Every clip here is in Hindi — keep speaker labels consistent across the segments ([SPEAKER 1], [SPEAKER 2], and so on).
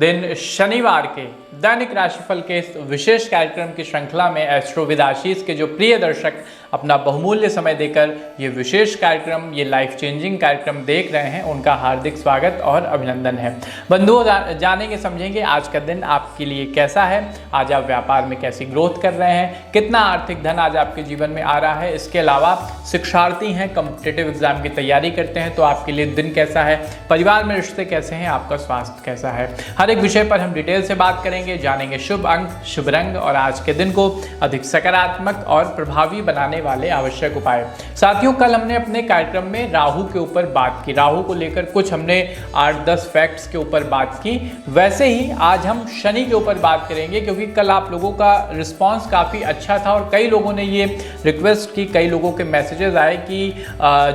[SPEAKER 1] दिन शनिवार के दैनिक राशिफल के इस विशेष कार्यक्रम की श्रृंखला में एस्ट्रो विद आशीष के जो प्रिय दर्शक अपना बहुमूल्य समय देकर ये विशेष कार्यक्रम, ये लाइफ चेंजिंग कार्यक्रम देख रहे हैं, उनका हार्दिक स्वागत और अभिनंदन है। बंधुओं, जानेंगे समझेंगे आज का दिन आपके लिए कैसा है, आज आप व्यापार में कैसी ग्रोथ कर रहे हैं, कितना आर्थिक धन आज आपके जीवन में आ रहा है। इसके अलावा शिक्षार्थी हैं, कॉम्पिटिटिव एग्जाम की तैयारी करते हैं तो आपके लिए दिन कैसा है, परिवार में रिश्ते कैसे हैं, आपका स्वास्थ्य कैसा है, हर एक विषय पर हम डिटेल से बात करेंगे, जानेंगे शुभ अंक, शुभ रंग और आज के दिन को अधिक सकारात्मक और प्रभावी बनाने वाले आवश्यक उपाय। साथियों, कल हमने अपने कार्यक्रम में राहु के ऊपर बात की, राहु को लेकर कुछ हमने 8-10 फैक्ट्स के ऊपर बात की। वैसे ही आज हम शनि के ऊपर बात करेंगे क्योंकि कल आप लोगों का रिस्पांस काफ़ी अच्छा था और कई लोगों ने ये रिक्वेस्ट की, कई लोगों के मैसेजेस आए कि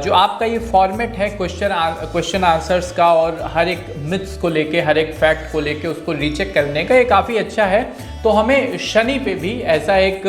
[SPEAKER 1] जो आपका ये फॉर्मेट है क्वेश्चन आंसर्स का और हर एक मिथ्स को लेके, हर एक फैक्ट को लेके उसको रीचेक करने का, ये काफ़ी अच्छा है। तो हमें शनि पे भी ऐसा एक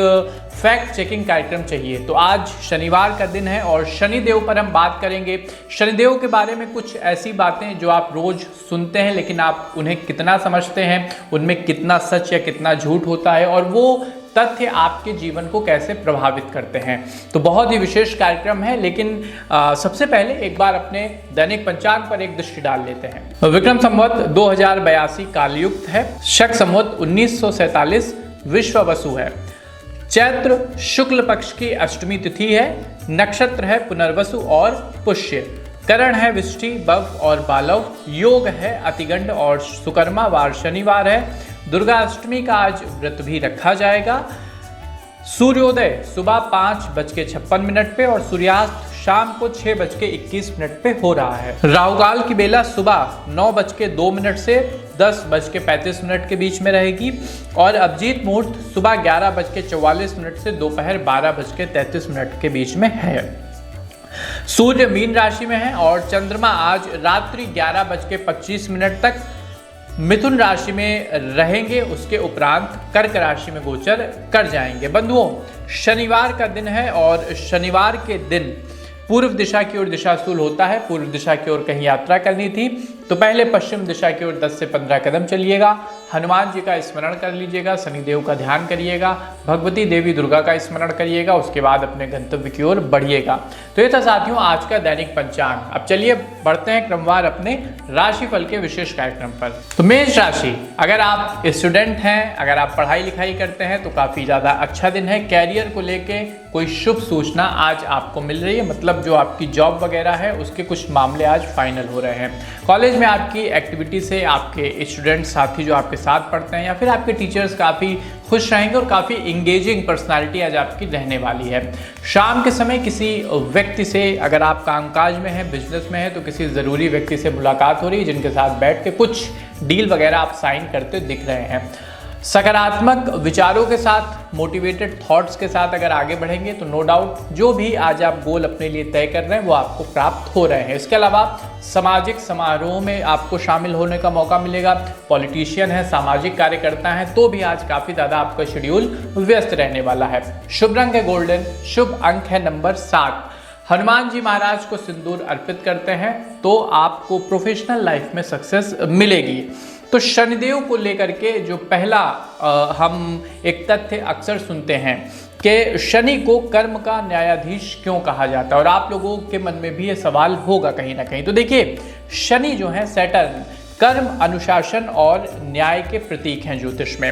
[SPEAKER 1] फैक्ट चेकिंग कार्यक्रम चाहिए। तो आज शनिवार का दिन है और शनिदेव पर हम बात करेंगे। शनिदेव के बारे में कुछ ऐसी बातें जो आप रोज सुनते हैं लेकिन आप उन्हें कितना समझते हैं, उनमें कितना सच या कितना झूठ होता है और वो तथ्य आपके जीवन को कैसे प्रभावित करते हैं। तो बहुत ही विशेष कार्यक्रम है, लेकिन सबसे पहले एक बार अपने दैनिक पंचांग पर एक दृष्टि डाल लेते हैं। विक्रम संवत 2082 कालयुक्त है, शक संवत 1947 विश्व वसु है, चैत्र शुक्ल पक्ष की अष्टमी तिथि है, नक्षत्र है पुनर्वसु और पुष्य, करण है विष्टि, बव और बालव, योग है अतिगंड और सुकर्मा, वार शनिवार है, दुर्गा अष्टमी का आज व्रत भी रखा जाएगा। सूर्योदय सुबह 5:56 पे और सूर्यास्त शाम को 6:21 पे हो रहा है। राहुकाल की बेला सुबह 9:02 से 10:35 के बीच में रहेगी और अभिजीत मुहूर्त सुबह 11:44 से दोपहर 12:33 के बीच में है। सूर्य मीन राशि में है और चंद्रमा आज रात्रि 11:25 तक मिथुन राशि में रहेंगे, उसके उपरांत कर्क राशि में गोचर कर जाएंगे। बंधुओं, शनिवार का दिन है और शनिवार के दिन पूर्व दिशा की ओर दिशाशूल होता है। पूर्व दिशा की ओर कहीं यात्रा करनी थी तो पहले पश्चिम दिशा की ओर 10 से 15 कदम चलिएगा, हनुमान जी का स्मरण कर लीजिएगा, शनिदेव का ध्यान करिएगा, भगवती देवी दुर्गा का स्मरण करिएगा, उसके बाद अपने गंतव्य की ओर बढ़िएगा। तो ये था साथियों आज का दैनिक पंचांग। अब चलिए बढ़ते हैं क्रमवार अपने राशिफल के विशेष कार्यक्रम पर। तो मेष राशि, अगर आप स्टूडेंट हैं, अगर आप पढ़ाई लिखाई करते हैं तो काफ़ी ज़्यादा अच्छा दिन है। कैरियर को लेके कोई शुभ सूचना आज आपको मिल रही है, मतलब जो आपकी जॉब वगैरह है उसके कुछ मामले आज फाइनल हो रहे हैं। कॉलेज में आपकी एक्टिविटी से आपके स्टूडेंट साथी जो आपके साथ पढ़ते हैं या फिर आपके टीचर्स काफ़ी खुश रहेंगे और काफ़ी इंगेजिंग पर्सनालिटी आज आपकी रहने वाली है। शाम के समय किसी व्यक्ति से, अगर आप कामकाज में हैं, बिजनेस में हैं, तो किसी ज़रूरी व्यक्ति से मुलाकात हो रही है जिनके साथ बैठ के कुछ डील वगैरह आप साइन करते दिख रहे हैं। सकारात्मक विचारों के साथ, मोटिवेटेड थॉट्स के साथ अगर आगे बढ़ेंगे तो नो डाउट जो भी आज आप गोल अपने लिए तय कर रहे हैं वो आपको प्राप्त हो रहे हैं। इसके अलावा सामाजिक समारोह में आपको शामिल होने का मौका मिलेगा। पॉलिटिशियन है, सामाजिक कार्यकर्ता हैं तो भी आज काफ़ी ज़्यादा आपका शेड्यूल व्यस्त रहने वाला है। शुभ रंग है गोल्डन, शुभ अंक है नंबर 7। हनुमान जी महाराज को सिंदूर अर्पित करते हैं तो आपको प्रोफेशनल लाइफ में सक्सेस मिलेगी। तो शनिदेव को लेकर के जो पहला हम एक तथ्य अक्सर सुनते हैं कि शनि को कर्म का न्यायाधीश क्यों कहा जाता है और आप लोगों के मन में भी ये सवाल होगा कहीं ना कहीं। तो देखिए, शनि जो है सैटर्न कर्म, अनुशासन और न्याय के प्रतीक हैं ज्योतिष में।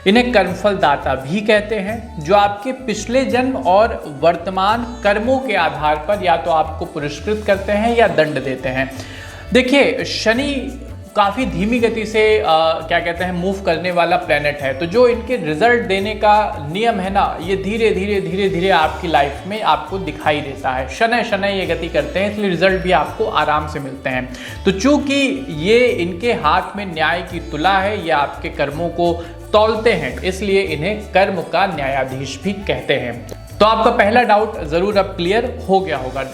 [SPEAKER 1] इन्हें कर्मफल दाता भी कहते हैं, जो आपके पिछले जन्म और वर्तमान कर्मों के आधार पर या तो आपको पुरस्कृत करते हैं या दंड देते हैं। देखिए, शनि काफ़ी धीमी गति से क्या कहते हैं मूव करने वाला प्लैनेट है, तो जो इनके रिजल्ट देने का नियम है ना, ये धीरे धीरे आपकी लाइफ में आपको दिखाई देता है। शनै शनै ये गति करते हैं, इसलिए रिजल्ट भी आपको आराम से मिलते हैं। तो चूंकि ये इनके हाथ में न्याय की तुला है, ये आपके कर्मों को तौलते हैं, इसलिए इन्हें कर्म का न्यायाधीश भी कहते हैं। तो आपका पहला डाउट जरूर अब क्लियर हो गया होगा।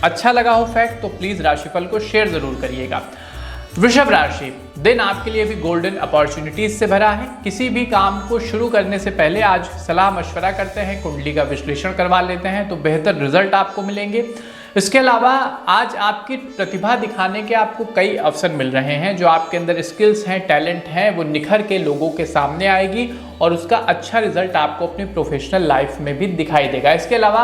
[SPEAKER 1] अच्छा लगा हो फैक्ट तो प्लीज राशिफल को शेयर जरूर करिएगा। वृषभ राशि, दिन आपके लिए भी गोल्डन अपॉर्चुनिटीज से भरा है। किसी भी काम को शुरू करने से पहले आज सलाह मशवरा करते हैं, कुंडली का विश्लेषण करवा लेते हैं तो बेहतर रिजल्ट आपको मिलेंगे। इसके अलावा आज आपकी प्रतिभा दिखाने के आपको कई अवसर मिल रहे हैं। जो आपके अंदर स्किल्स हैं, टैलेंट हैं, वो निखर के लोगों के सामने आएगी और उसका अच्छा रिजल्ट आपको अपनी प्रोफेशनल लाइफ में भी दिखाई देगा। इसके अलावा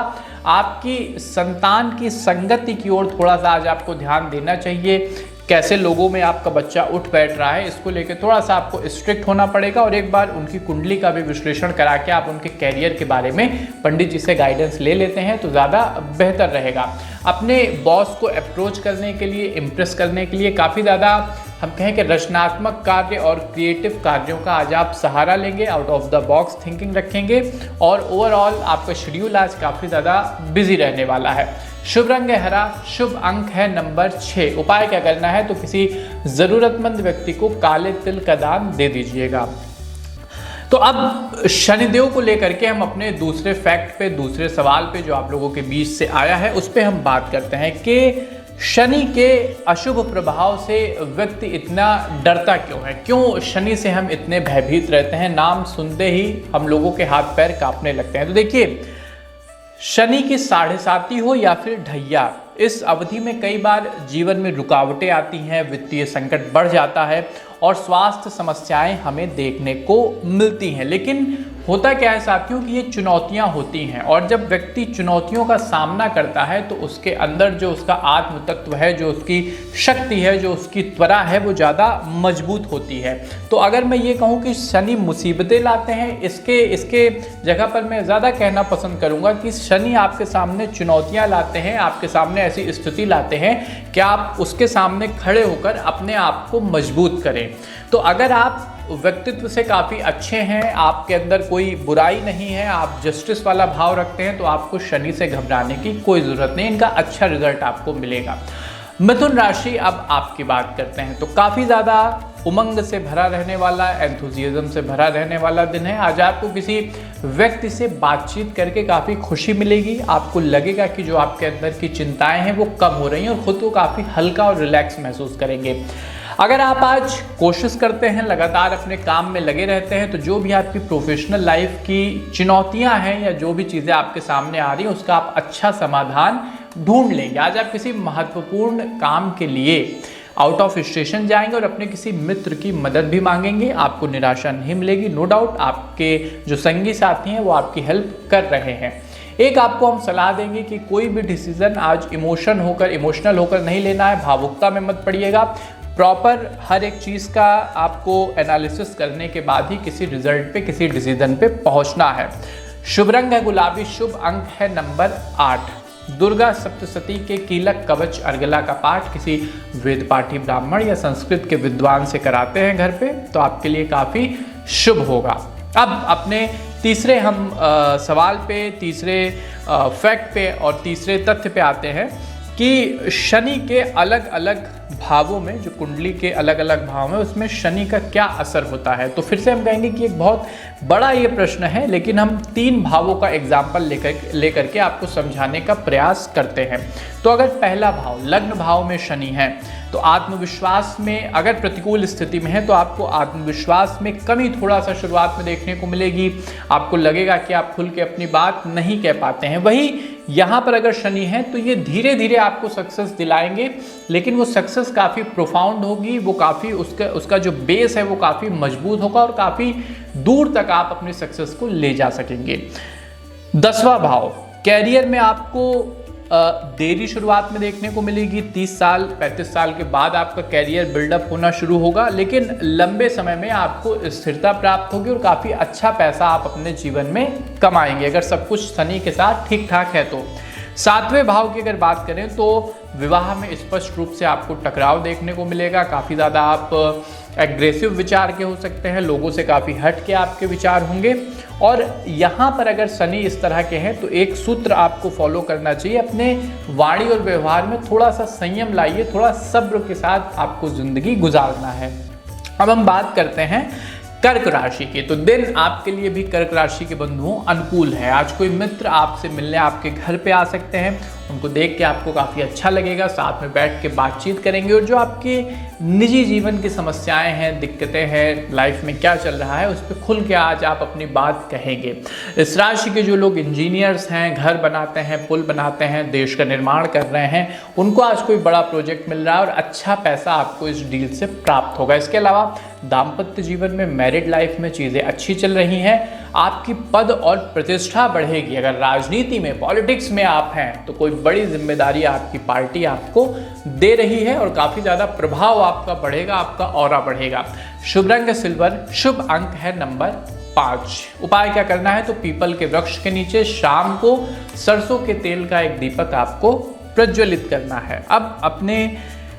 [SPEAKER 1] आपकी संतान की संगति की ओर थोड़ा सा आज आपको ध्यान देना चाहिए। कैसे लोगों में आपका बच्चा उठ बैठ रहा है, इसको लेकर थोड़ा सा आपको स्ट्रिक्ट होना पड़ेगा और एक बार उनकी कुंडली का भी विश्लेषण करा के आप उनके कैरियर के बारे में पंडित जी से गाइडेंस ले लेते हैं तो ज़्यादा बेहतर रहेगा। अपने बॉस को अप्रोच करने के लिए, इम्प्रेस करने के लिए काफ़ी ज़्यादा हम कहें कि रचनात्मक कार्य और क्रिएटिव कार्यों का आज आप सहारा लेंगे, out of the box thinking रखेंगे और ओवरऑल आपका शेड्यूल आज काफ़ी ज़्यादा बिजी रहने वाला है। शुभ रंग है हरा, शुभ अंक है नंबर 6। उपाय क्या करना है तो किसी ज़रूरतमंद व्यक्ति को काले तिल का दान दे दीजिएगा। तो अब शनिदेव को लेकर के हम अपने दूसरे फैक्ट पे, दूसरे सवाल पे जो आप लोगों के बीच से आया है उस पर हम बात करते हैं कि शनि के अशुभ प्रभाव से व्यक्ति इतना डरता क्यों है, क्यों शनि से हम इतने भयभीत रहते हैं, नाम सुनते ही हम लोगों के हाथ पैर कांपने लगते हैं। तो देखिए, शनि की 7.5 हो या फिर ढैया, इस अवधि में कई बार जीवन में रुकावटें आती हैं, वित्तीय संकट बढ़ जाता है और स्वास्थ्य समस्याएं हमें देखने को मिलती हैं। लेकिन होता क्या है साथियों कि ये चुनौतियां होती हैं और जब व्यक्ति चुनौतियों का सामना करता है तो उसके अंदर जो उसका आत्म तत्व है, जो उसकी शक्ति है, जो उसकी त्वरा है, वो ज़्यादा मजबूत होती है। तो अगर मैं ये कहूँ कि शनि मुसीबतें लाते हैं, इसके जगह पर मैं ज़्यादा कहना पसंद करूँगा कि शनि आपके सामने चुनौतियाँ लाते हैं, आपके सामने ऐसी स्थिति लाते हैं कि आप उसके सामने खड़े होकर अपने आप को मजबूत करें। तो अगर आप व्यक्तित्व से काफ़ी अच्छे हैं, आपके अंदर कोई बुराई नहीं है, आप जस्टिस वाला भाव रखते हैं, तो आपको शनि से घबराने की कोई ज़रूरत नहीं, इनका अच्छा रिजल्ट आपको मिलेगा। मिथुन राशि, अब आपकी बात करते हैं तो काफ़ी ज़्यादा उमंग से भरा रहने वाला, एंथुजियाज्म से भरा रहने वाला दिन है। आज आपको किसी व्यक्ति से बातचीत करके काफ़ी खुशी मिलेगी। आपको लगेगा कि जो आपके अंदर की चिंताएं हैं वो कम हो रही हैं और ख़ुद को काफ़ी हल्का और रिलैक्स महसूस करेंगे। अगर आप आज कोशिश करते हैं, लगातार अपने काम में लगे रहते हैं, तो जो भी आपकी प्रोफेशनल लाइफ की चुनौतियां हैं या जो भी चीज़ें आपके सामने आ रही हैं उसका आप अच्छा समाधान ढूंढ लेंगे। आज आप किसी महत्वपूर्ण काम के लिए आउट ऑफ स्टेशन जाएंगे और अपने किसी मित्र की मदद भी मांगेंगे, आपको निराशा नहीं मिलेगी। नो डाउट आपके जो संगी साथी हैं वो आपकी हेल्प कर रहे हैं। एक आपको हम सलाह देंगे कि कोई भी डिसीजन आज इमोशनल होकर नहीं लेना है, भावुकता में मत पड़िएगा। प्रॉपर हर एक चीज़ का आपको एनालिसिस करने के बाद ही किसी रिजल्ट पे, किसी डिसीजन पे पहुंचना है। शुभ रंग है गुलाबी, शुभ अंक है नंबर 8। दुर्गा सप्तशती के कीलक कवच अर्गला का पाठ किसी वेद पाठी ब्राह्मण या संस्कृत के विद्वान से कराते हैं घर पे तो आपके लिए काफ़ी शुभ होगा। अब अपने तीसरे हम सवाल पे, तीसरे फैक्ट पे और तीसरे तथ्य पे आते हैं कि शनि के अलग अलग भावों में, जो कुंडली के अलग अलग भाव में, उसमें शनि का क्या असर होता है। तो फिर से हम कहेंगे कि एक बहुत बड़ा ये प्रश्न है, लेकिन हम 3 भावों का एग्जाम्पल लेकर के आपको समझाने का प्रयास करते हैं। तो अगर पहला भाव, लग्न भाव में शनि है, तो आत्मविश्वास में अगर प्रतिकूल स्थिति में है तो आपको आत्मविश्वास में कमी थोड़ा सा शुरुआत में देखने को मिलेगी। आपको लगेगा कि आप खुल के अपनी बात नहीं कह पाते हैं। वही यहाँ पर अगर शनि है तो ये धीरे धीरे आपको सक्सेस दिलाएंगे, लेकिन वो सक्सेस काफ़ी प्रोफाउंड होगी, वो काफ़ी उसका जो बेस है वो काफ़ी मजबूत होगा और काफ़ी दूर तक आप अपनी सक्सेस को ले जा सकेंगे। 10वां भाव, कैरियर में आपको देरी शुरुआत में देखने को मिलेगी। 30 साल 35 साल के बाद आपका कैरियर बिल्डअप होना शुरू होगा, लेकिन लंबे समय में आपको स्थिरता प्राप्त होगी और काफ़ी अच्छा पैसा आप अपने जीवन में कमाएंगे अगर सब कुछ शनि के साथ ठीक ठाक है तो। 7वें भाव की अगर बात करें तो विवाह में स्पष्ट रूप से आपको टकराव देखने को मिलेगा। काफ़ी ज़्यादा आप एग्रेसिव विचार के हो सकते हैं, लोगों से काफ़ी हट के आपके विचार होंगे। और यहाँ पर अगर शनि इस तरह के हैं तो एक सूत्र आपको फॉलो करना चाहिए, अपने वाणी और व्यवहार में थोड़ा सा संयम लाइए, थोड़ा सब्र के साथ आपको ज़िंदगी गुजारना है। अब हम बात करते हैं कर्क राशि के, तो दिन आपके लिए भी कर्क राशि के बंधुओं अनुकूल है। आज कोई मित्र आपसे मिलने आपके घर पे आ सकते हैं, उनको देख के आपको काफ़ी अच्छा लगेगा, साथ में बैठ के बातचीत करेंगे और जो आपके निजी जीवन की समस्याएं हैं, दिक्कतें हैं, लाइफ में क्या चल रहा है, उस पर खुल के आज आप अपनी बात कहेंगे। इस राशि के जो लोग इंजीनियर्स हैं, घर बनाते हैं, पुल बनाते हैं, देश का निर्माण कर रहे हैं, उनको आज कोई बड़ा प्रोजेक्ट मिल रहा है और अच्छा पैसा आपको इस डील से प्राप्त होगा। इसके अलावा दाम्पत्य जीवन में, मैरिड लाइफ में चीज़ें अच्छी चल रही हैं, आपकी पद और प्रतिष्ठा बढ़ेगी। अगर राजनीति में, पॉलिटिक्स में आप हैं तो कोई बड़ी जिम्मेदारी आपकी पार्टी आपको दे रही है और काफ़ी ज़्यादा प्रभाव आपका बढ़ेगा, आपका ऑरा बढ़ेगा। शुभ रंग सिल्वर, शुभ अंक है नंबर 5। उपाय क्या करना है, तो पीपल के वृक्ष के नीचे शाम को सरसों के तेल का एक दीपक आपको प्रज्वलित करना है। अब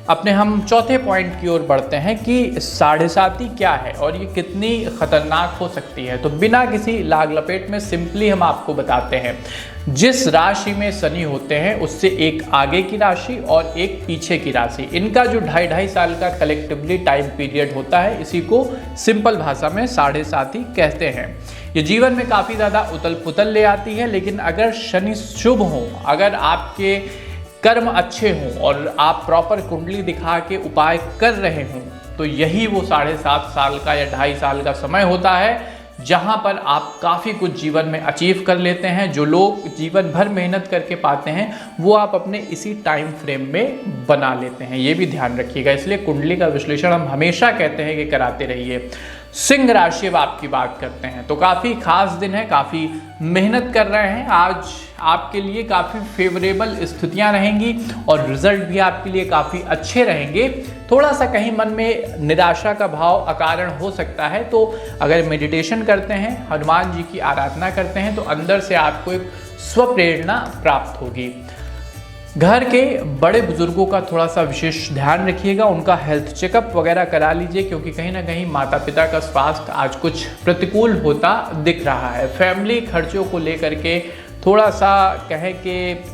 [SPEAKER 1] अपने हम चौथे पॉइंट की ओर बढ़ते हैं कि साढ़े साती क्या है और ये कितनी खतरनाक हो सकती है। तो बिना किसी लाग लपेट में सिंपली हम आपको बताते हैं, जिस राशि में शनि होते हैं उससे एक आगे की राशि और एक पीछे की राशि, इनका जो 2.5 साल का कलेक्टिवली टाइम पीरियड होता है, इसी को सिंपल भाषा में साढ़े साती कहते हैं। ये जीवन में काफ़ी ज़्यादा उथल पुथल ले आती है, लेकिन अगर शनि शुभ हो, अगर आपके कर्म अच्छे हों और आप प्रॉपर कुंडली दिखा के उपाय कर रहे हों, तो यही वो 7.5 साल का या 2.5 साल का समय होता है जहां पर आप काफ़ी कुछ जीवन में अचीव कर लेते हैं। जो लोग जीवन भर मेहनत करके पाते हैं वो आप अपने इसी टाइम फ्रेम में बना लेते हैं, ये भी ध्यान रखिएगा। इसलिए कुंडली का विश्लेषण हम हमेशा कहते हैं कि कराते रहिए। सिंह राशि अब आपकी बात करते हैं, तो काफ़ी खास दिन है, काफ़ी मेहनत कर रहे हैं। आज आपके लिए काफ़ी फेवरेबल स्थितियां रहेंगी और रिजल्ट भी आपके लिए काफ़ी अच्छे रहेंगे। थोड़ा सा कहीं मन में निराशा का भाव अकारण हो सकता है, तो अगर मेडिटेशन करते हैं, हनुमान जी की आराधना करते हैं, तो अंदर से आपको एक स्वप्रेरणा प्राप्त होगी। घर के बड़े बुजुर्गों का थोड़ा सा विशेष ध्यान रखिएगा, उनका हेल्थ चेकअप वगैरह करा लीजिए, क्योंकि कहीं ना कहीं माता पिता का स्वास्थ्य आज कुछ प्रतिकूल होता दिख रहा है। फैमिली खर्चों को लेकर के थोड़ा सा कहें कि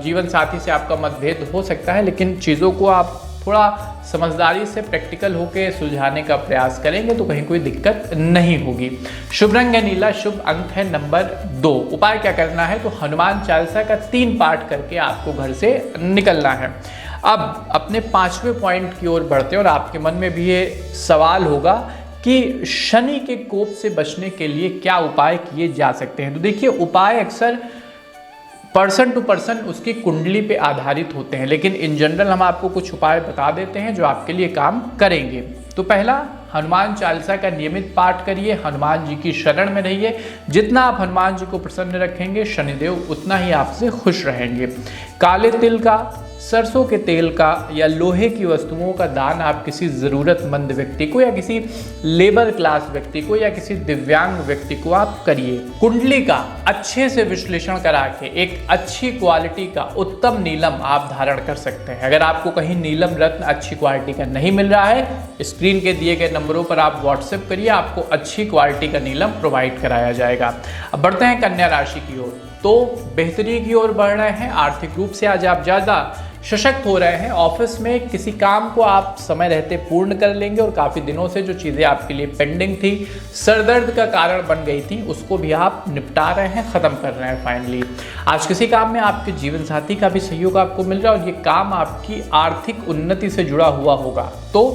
[SPEAKER 1] जीवन साथी से आपका मतभेद हो सकता है, लेकिन चीज़ों को आप थोड़ा समझदारी से प्रैक्टिकल होकर सुलझाने का प्रयास करेंगे तो कहीं कोई दिक्कत नहीं होगी। शुभ रंग है नीला, शुभ अंक है नंबर 2। उपाय क्या करना है, तो हनुमान चालीसा का 3 पाठ करके आपको घर से निकलना है। अब अपने 5वें पॉइंट की ओर बढ़ते हैं और आपके मन में भी ये सवाल होगा कि शनि के कोप से बचने के लिए क्या उपाय किए जा सकते हैं। तो देखिए, उपाय अक्सर पर्सन टू पर्सन उसकी कुंडली पे आधारित होते हैं, लेकिन इन जनरल हम आपको कुछ उपाय बता देते हैं जो आपके लिए काम करेंगे। तो पहला, हनुमान चालीसा का नियमित पाठ करिए, हनुमान जी की शरण में रहिए। जितना आप हनुमान जी को प्रसन्न रखेंगे, शनिदेव उतना ही आपसे खुश रहेंगे। काले तिल का, सरसों के तेल का या लोहे की वस्तुओं का दान आप किसी ज़रूरतमंद व्यक्ति को या किसी लेबर क्लास व्यक्ति को या किसी दिव्यांग व्यक्ति को आप करिए। कुंडली का अच्छे से विश्लेषण करा के एक अच्छी क्वालिटी का उत्तम नीलम आप धारण कर सकते हैं। अगर आपको कहीं नीलम रत्न अच्छी क्वालिटी का नहीं मिल रहा है, स्क्रीन के दिए गए नंबरों पर आप व्हाट्सएप करिए, आपको अच्छी क्वालिटी का नीलम प्रोवाइड कराया जाएगा। अब बढ़ते हैं कन्या राशि की ओर। तो बेहतरी की ओर बढ़ रहे हैं, आर्थिक रूप से आज आप ज़्यादा सशक्त हो रहे हैं। ऑफिस में किसी काम को आप समय रहते पूर्ण कर लेंगे और काफ़ी दिनों से जो चीज़ें आपके लिए पेंडिंग थी, सरदर्द का कारण बन गई थी, उसको भी आप निपटा रहे हैं, ख़त्म कर रहे हैं फाइनली। आज किसी काम में आपके जीवन साथी का भी सहयोग आपको मिल रहा है और ये काम आपकी आर्थिक उन्नति से जुड़ा हुआ होगा। तो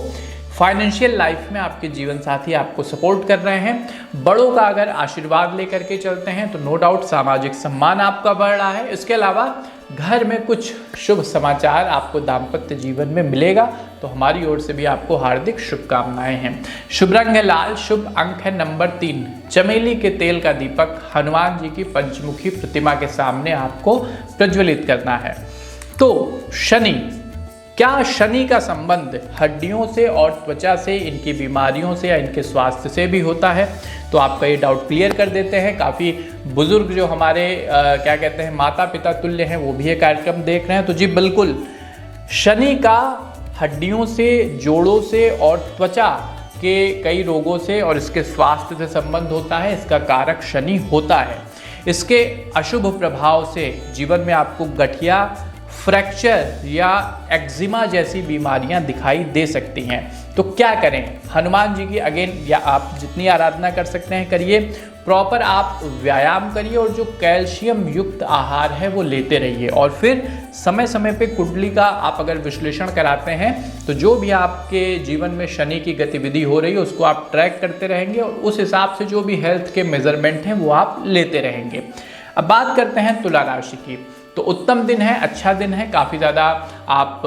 [SPEAKER 1] फाइनेंशियल लाइफ में आपके जीवन साथी आपको सपोर्ट कर रहे हैं। बड़ों का अगर आशीर्वाद लेकर के चलते हैं तो नो डाउट सामाजिक सम्मान आपका बढ़ रहा है। इसके अलावा घर में कुछ शुभ समाचार आपको दाम्पत्य जीवन में मिलेगा, तो हमारी ओर से भी आपको हार्दिक शुभकामनाएं हैं। शुभ रंग है लाल, शुभ अंक है नंबर 3। चमेली के तेल का दीपक हनुमान जी की पंचमुखी प्रतिमा के सामने आपको प्रज्वलित करना है। तो क्या शनि का संबंध हड्डियों से और त्वचा से, इनकी बीमारियों से या इनके स्वास्थ्य से भी होता है? तो आपका ये डाउट क्लियर कर देते हैं। काफ़ी बुजुर्ग जो हमारे क्या कहते हैं माता पिता तुल्य हैं, वो भी ये कार्यक्रम देख रहे हैं। तो जी बिल्कुल, शनि का हड्डियों से, जोड़ों से और त्वचा के कई रोगों से और इसके स्वास्थ्य से संबंध होता है। इसका कारक शनि होता है। इसके अशुभ प्रभाव से जीवन में आपको गठिया, फ्रैक्चर या एक्जिमा जैसी बीमारियां दिखाई दे सकती हैं। तो क्या करें? हनुमान जी की अगेन या आप जितनी आराधना कर सकते हैं करिए, प्रॉपर आप व्यायाम करिए और जो कैल्शियम युक्त आहार है वो लेते रहिए। और फिर समय समय पे कुंडली का आप अगर विश्लेषण कराते हैं तो जो भी आपके जीवन में शनि की गतिविधि हो रही है उसको आप ट्रैक करते रहेंगे और उस हिसाब से जो भी हेल्थ के मेजरमेंट हैं वो आप लेते रहेंगे। अब बात करते हैं तुला राशि की। तो उत्तम दिन है, अच्छा दिन है, काफ़ी ज़्यादा आप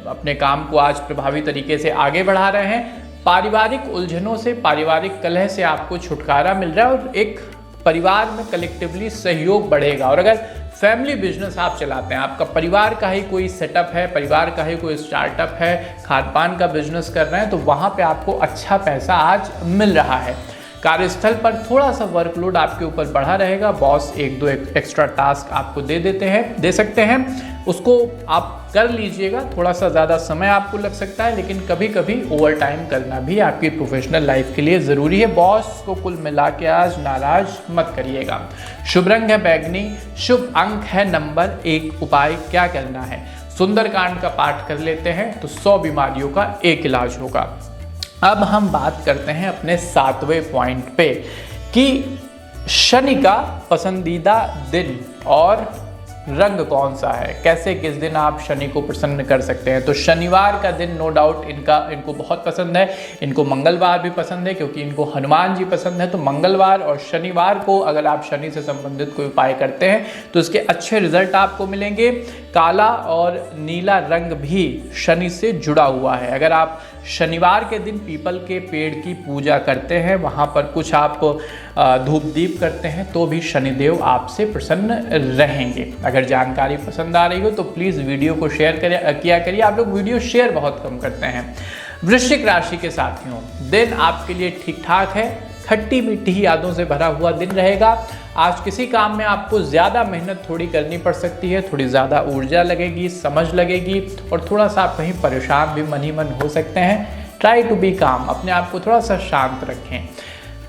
[SPEAKER 1] अपने काम को आज प्रभावी तरीके से आगे बढ़ा रहे हैं। पारिवारिक उलझनों से, पारिवारिक कलह से आपको छुटकारा मिल रहा है और एक परिवार में कलेक्टिवली सहयोग बढ़ेगा। और अगर फैमिली बिजनेस आप चलाते हैं, आपका परिवार का ही कोई सेटअप है, परिवार का ही कोई स्टार्टअप है, खान पान का बिजनेस कर रहे हैं, तो वहाँ पे आपको अच्छा पैसा आज मिल रहा है। कार्यस्थल पर थोड़ा सा वर्कलोड आपके ऊपर बढ़ा रहेगा, बॉस एक दो एक्स्ट्रा टास्क आपको दे सकते हैं, उसको आप कर लीजिएगा। थोड़ा सा ज़्यादा समय आपको लग सकता है, लेकिन कभी कभी ओवर टाइम करना भी आपकी प्रोफेशनल लाइफ के लिए ज़रूरी है। बॉस को कुल मिला के आज नाराज मत करिएगा। शुभ रंग है बैगनी, शुभ अंक है नंबर 1। उपाय क्या करना है? सुंदरकांड का पाठ कर लेते हैं तो 100 बीमारियों का एक इलाज होगा। अब हम बात करते हैं अपने 7वें पॉइंट पे कि शनि का पसंदीदा दिन और रंग कौन सा है, कैसे किस दिन आप शनि को प्रसन्न कर सकते हैं। तो शनिवार का दिन नो डाउट इनको बहुत पसंद है। इनको मंगलवार भी पसंद है क्योंकि इनको हनुमान जी पसंद है। तो मंगलवार और शनिवार को अगर आप शनि से संबंधित कोई उपाय करते हैं तो इसके अच्छे रिजल्ट आपको मिलेंगे। काला और नीला रंग भी शनि से जुड़ा हुआ है। अगर आप शनिवार के दिन पीपल के पेड़ की पूजा करते हैं, वहाँ पर कुछ आप धूप दीप करते हैं, तो भी शनिदेव आपसे प्रसन्न रहेंगे। अगर जानकारी पसंद आ रही हो तो प्लीज़ वीडियो को शेयर किया करिए। आप लोग वीडियो शेयर बहुत कम करते हैं। वृश्चिक राशि के साथियों, दिन आपके लिए ठीक ठाक है, खट्टी मीठी यादों से भरा हुआ दिन रहेगा। आज किसी काम में आपको ज़्यादा मेहनत थोड़ी करनी पड़ सकती है, थोड़ी ज़्यादा ऊर्जा लगेगी, समझ लगेगी और थोड़ा सा आप कहीं परेशान भी मन ही मन हो सकते हैं। ट्राई टू बी काम, अपने आप को थोड़ा सा शांत रखें।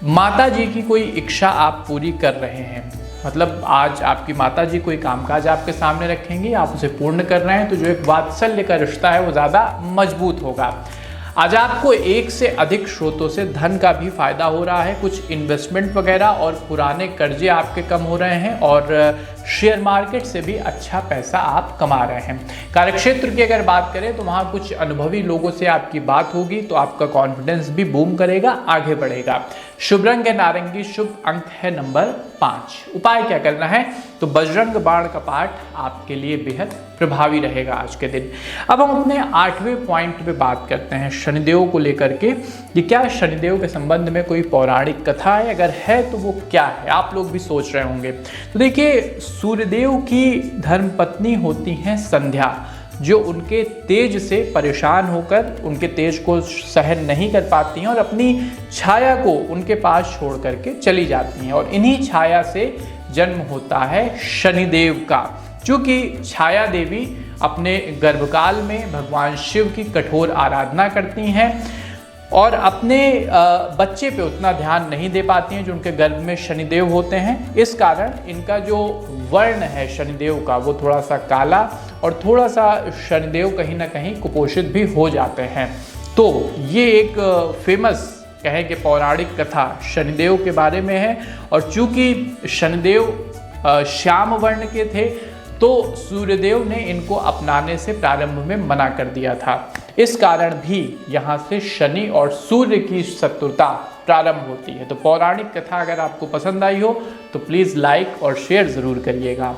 [SPEAKER 1] माता जी की कोई इच्छा आप पूरी कर रहे हैं, मतलब आज आपकी माता जी कोई कामकाज आपके सामने रखेंगी, आप उसे पूर्ण कर रहे हैं, तो जो एक वात्सल्य का रिश्ता है वो ज़्यादा मजबूत होगा। आज आपको एक से अधिक स्रोतों से धन का भी फायदा हो रहा है। कुछ इन्वेस्टमेंट वगैरह और पुराने कर्जे आपके कम हो रहे हैं और शेयर मार्केट से भी अच्छा पैसा आप कमा रहे हैं। कार्यक्षेत्र की अगर बात करें तो वहाँ कुछ अनुभवी लोगों से आपकी बात होगी तो आपका कॉन्फिडेंस भी बूम करेगा, आगे बढ़ेगा। शुभ रंग है नारंगी, शुभ अंक है नंबर 5। उपाय क्या करना है? तो बजरंग बाण का पाठ आपके लिए बेहद प्रभावी रहेगा आज के दिन। अब हम अपने 8वें पॉइंट पे बात करते हैं शनिदेव को लेकर के। ये क्या शनिदेव के संबंध में कोई पौराणिक कथा है? अगर है तो वो क्या है? आप लोग भी सोच रहे होंगे। तो देखिए, सूर्यदेव की धर्मपत्नी होती हैं संध्या, जो उनके तेज से परेशान होकर उनके तेज को सहन नहीं कर पाती हैं और अपनी छाया को उनके पास छोड़ करके चली जाती हैं। और इन्हीं छाया से जन्म होता है शनिदेव का। चूँकि छाया देवी अपने गर्भकाल में भगवान शिव की कठोर आराधना करती हैं और अपने बच्चे पे उतना ध्यान नहीं दे पाती हैं जो उनके गर्भ में शनिदेव होते हैं। इस कारण इनका जो वर्ण है शनिदेव का वो थोड़ा सा काला और थोड़ा सा शनिदेव कहीं ना कहीं कुपोषित भी हो जाते हैं। तो ये एक फेमस कहें कि पौराणिक कथा शनिदेव के बारे में है। और चूंकि शनिदेव श्याम वर्ण के थे तो सूर्यदेव ने इनको अपनाने से प्रारंभ में मना कर दिया था। इस कारण भी यहाँ से शनि और सूर्य की शत्रुता प्रारंभ होती है। तो पौराणिक कथा अगर आपको पसंद आई हो तो प्लीज़ लाइक और शेयर ज़रूर करिएगा।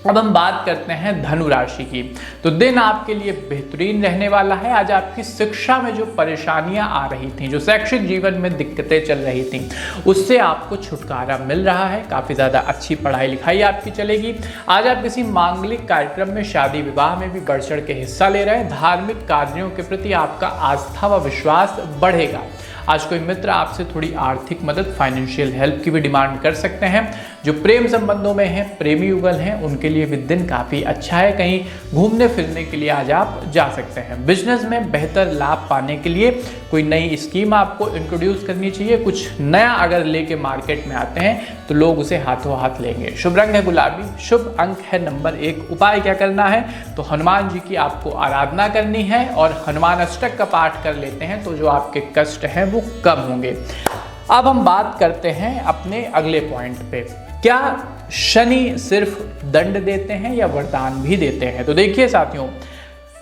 [SPEAKER 1] अब हम बात करते हैं धनु राशि की। तो दिन आपके लिए बेहतरीन रहने वाला है। आज आपकी शिक्षा में जो परेशानियां आ रही थी, जो शैक्षिक जीवन में दिक्कतें चल रही थी, उससे आपको छुटकारा मिल रहा है। काफ़ी ज़्यादा अच्छी पढ़ाई लिखाई आपकी चलेगी। आज आप किसी मांगलिक कार्यक्रम में, शादी विवाह में भी बढ़ चढ़ के हिस्सा ले रहे हैं। धार्मिक कार्यों के प्रति आपका आस्था व विश्वास बढ़ेगा। आज कोई मित्र आपसे थोड़ी आर्थिक मदद, फाइनेंशियल हेल्प की भी डिमांड कर सकते हैं। जो प्रेम संबंधों में हैं, प्रेमी युगल हैं, उनके लिए भी दिन काफ़ी अच्छा है। कहीं घूमने फिरने के लिए आज आप जा सकते हैं। बिजनेस में बेहतर लाभ पाने के लिए कोई नई स्कीम आपको इंट्रोड्यूस करनी चाहिए, कुछ नया अगर लेके मार्केट में आते हैं तो लोग उसे हाथों हाथ लेंगे। शुभ रंग है गुलाबी, शुभ अंक है नंबर 1। उपाय क्या करना है, तो हनुमान जी की आपको आराधना करनी है और हनुमान अष्टक का पाठ कर लेते हैं तो जो आपके कष्ट हैं वो कम होंगे। अब हम बात करते हैं अपने अगले पॉइंट पे, क्या शनि सिर्फ दंड देते हैं या वरदान भी देते हैं? तो देखिए साथियों,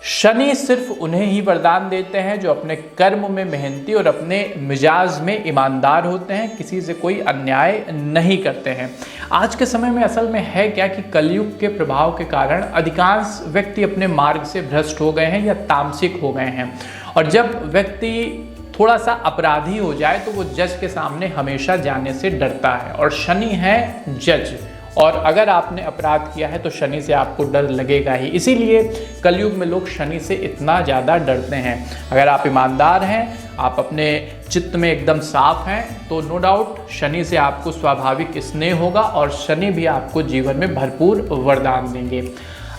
[SPEAKER 1] शनि सिर्फ उन्हें ही वरदान देते हैं जो अपने कर्म में मेहनती और अपने मिजाज में ईमानदार होते हैं, किसी से कोई अन्याय नहीं करते हैं। आज के समय में असल में है क्या कि कलयुग के प्रभाव के कारण अधिकांश व्यक्ति अपने मार्ग से भ्रष्ट हो गए हैं या तामसिक हो गए हैं, और जब व्यक्ति थोड़ा सा अपराधी हो जाए तो वो जज के सामने हमेशा जाने से डरता है, और शनि है जज, और अगर आपने अपराध किया है तो शनि से आपको डर लगेगा ही। इसीलिए कलयुग में लोग शनि से इतना ज़्यादा डरते हैं। अगर आप ईमानदार हैं, आप अपने चित्त में एकदम साफ हैं, तो नो डाउट शनि से आपको स्वाभाविक स्नेह होगा और शनि भी आपको जीवन में भरपूर वरदान देंगे।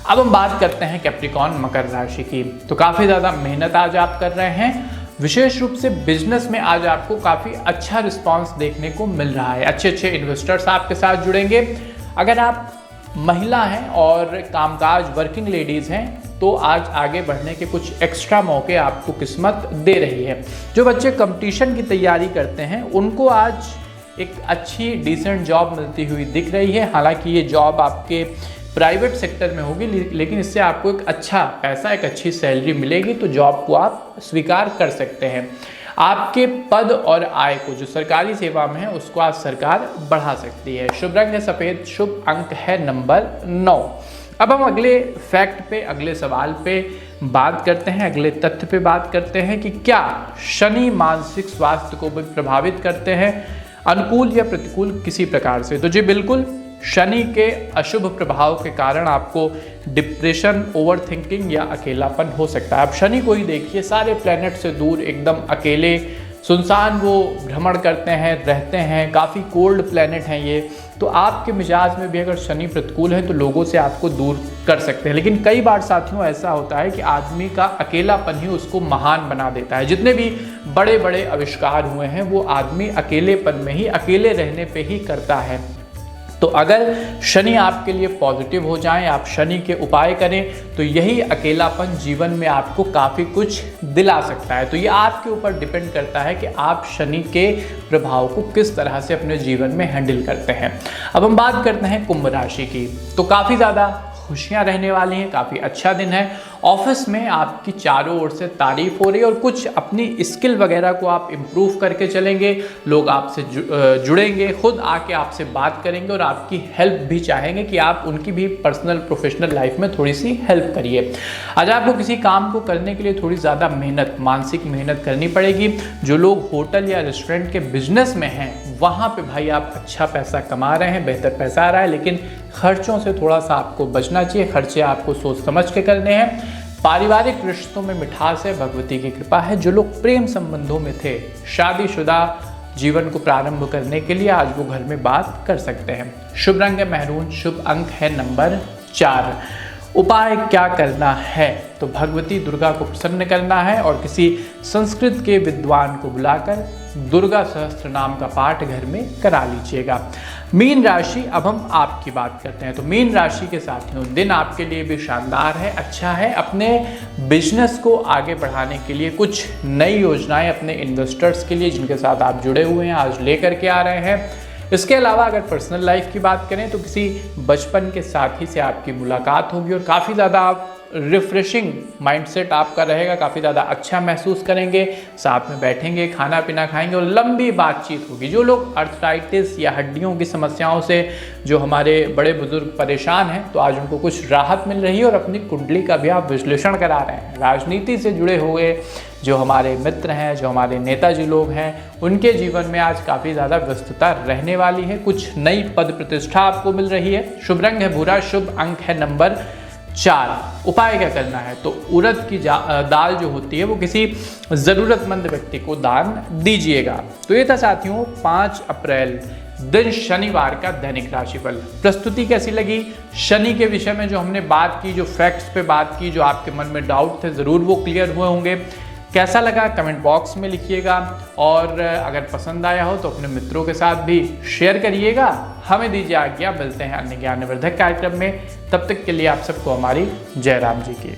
[SPEAKER 1] अब हम बात करते हैं कैप्रिकॉन मकर राशि की। तो काफ़ी ज़्यादा मेहनत आज आप कर रहे हैं, विशेष रूप से बिजनेस में आज आपको काफ़ी अच्छा रिस्पांस देखने को मिल रहा है। अच्छे अच्छे इन्वेस्टर्स आपके साथ जुड़ेंगे। अगर आप महिला हैं और कामकाज वर्किंग लेडीज़ हैं तो आज आगे बढ़ने के कुछ एक्स्ट्रा मौके आपको किस्मत दे रही है। जो बच्चे कंपटीशन की तैयारी करते हैं उनको आज एक अच्छी डिसेंट जॉब मिलती हुई दिख रही है। हालांकि ये जॉब आपके प्राइवेट सेक्टर में होगी, लेकिन इससे आपको एक अच्छा पैसा, एक अच्छी सैलरी मिलेगी, तो जॉब को आप स्वीकार कर सकते हैं। आपके पद और आय को, जो सरकारी सेवा में है, उसको आज सरकार बढ़ा सकती है। शुभ रंग है सफ़ेद, शुभ अंक है नंबर 9। अब हम अगले फैक्ट पे, अगले सवाल पे बात करते हैं, अगले तथ्य पे बात करते हैं कि क्या शनि मानसिक स्वास्थ्य को भी प्रभावित करते हैं, अनुकूल या प्रतिकूल किसी प्रकार से? तो जी बिल्कुल, शनि के अशुभ प्रभाव के कारण आपको डिप्रेशन, ओवर थिंकिंग या अकेलापन हो सकता है। आप शनि को ही देखिए, सारे प्लैनेट से दूर, एकदम अकेले सुनसान वो भ्रमण करते हैं, रहते हैं, काफ़ी कोल्ड प्लैनेट हैं ये। तो आपके मिजाज में भी अगर शनि प्रतिकूल है तो लोगों से आपको दूर कर सकते हैं। लेकिन कई बार साथियों ऐसा होता है कि आदमी का अकेलापन ही उसको महान बना देता है। जितने भी बड़े बड़े आविष्कार हुए हैं वो आदमी अकेलेपन में ही, अकेले रहने पे ही करता है। तो अगर शनि आपके लिए पॉजिटिव हो जाएं, आप शनि के उपाय करें, तो यही अकेलापन जीवन में आपको काफ़ी कुछ दिला सकता है। तो ये आपके ऊपर डिपेंड करता है कि आप शनि के प्रभाव को किस तरह से अपने जीवन में हैंडल करते हैं। अब हम बात करते हैं कुंभ राशि की। तो काफ़ी ज़्यादा खुशियाँ रहने वाली हैं, काफ़ी अच्छा दिन है। ऑफिस में आपकी चारों ओर से तारीफ हो रही है और कुछ अपनी स्किल वगैरह को आप इम्प्रूव करके चलेंगे। लोग आपसे जुड़ेंगे, खुद आके आपसे बात करेंगे और आपकी हेल्प भी चाहेंगे कि आप उनकी भी पर्सनल प्रोफेशनल लाइफ में थोड़ी सी हेल्प करिए। आज आपको किसी काम को करने के लिए थोड़ी ज़्यादा मेहनत, मानसिक मेहनत करनी पड़ेगी। जो लोग होटल या रेस्टोरेंट के बिजनेस में हैं वहाँ पे भाई आप अच्छा पैसा कमा रहे हैं, बेहतर पैसा आ रहा है, लेकिन खर्चों से थोड़ा सा आपको बचना चाहिए। खर्चे आपको सोच समझ के करने हैं। पारिवारिक रिश्तों में मिठास है, भगवती की कृपा है। जो लोग प्रेम संबंधों में थे, शादीशुदा जीवन को प्रारंभ करने के लिए आज वो घर में बात कर सकते हैं। शुभ रंग है मैरून, शुभ अंक है नंबर 4। उपाय क्या करना है, तो भगवती दुर्गा को प्रसन्न करना है और किसी संस्कृत के विद्वान को बुलाकर दुर्गा सहस्त्र नाम का पाठ घर में करा लीजिएगा। मीन राशि, अब हम आपकी बात करते हैं। तो मीन राशि के साथियों, दिन आपके लिए भी शानदार है, अच्छा है। अपने बिजनेस को आगे बढ़ाने के लिए कुछ नई योजनाएं अपने इन्वेस्टर्स के लिए, जिनके साथ आप जुड़े हुए हैं, आज लेकर के आ रहे हैं। इसके अलावा अगर पर्सनल लाइफ की बात करें तो किसी बचपन के साथी से आपकी मुलाकात होगी और काफ़ी ज़्यादा आप रिफ्रेशिंग माइंडसेट आपका रहेगा, काफ़ी ज़्यादा अच्छा महसूस करेंगे। साथ में बैठेंगे, खाना पीना खाएंगे और लंबी बातचीत होगी। जो लोग अर्थराइटिस या हड्डियों की समस्याओं से, जो हमारे बड़े बुजुर्ग परेशान हैं, तो आज उनको कुछ राहत मिल रही है और अपनी कुंडली का भी आप विश्लेषण करा रहे हैं। राजनीति से जुड़े हुए जो हमारे मित्र हैं, जो हमारे नेताजी लोग हैं, उनके जीवन में आज काफ़ी ज़्यादा व्यस्तता रहने वाली है। कुछ नई पद प्रतिष्ठा आपको मिल रही है। शुभ रंग है भूरा, शुभ अंक है नंबर 4। उपाय क्या करना है, तो उड़द की दाल जो होती है वो किसी ज़रूरतमंद व्यक्ति को दान दीजिएगा। तो ये था साथियों 5 अप्रैल दिन शनिवार का दैनिक राशिफल। प्रस्तुति कैसी लगी, शनि के विषय में जो हमने बात की, जो फैक्ट्स पे बात की, जो आपके मन में डाउट थे ज़रूर वो क्लियर हुए होंगे। कैसा लगा कमेंट बॉक्स में लिखिएगा, और अगर पसंद आया हो तो अपने मित्रों के साथ भी शेयर करिएगा। हमें दीजिए आज्ञा, मिलते हैं अन्य ज्ञानवर्धक कार्यक्रम में। तब तक के लिए आप सबको हमारी जय राम जी की।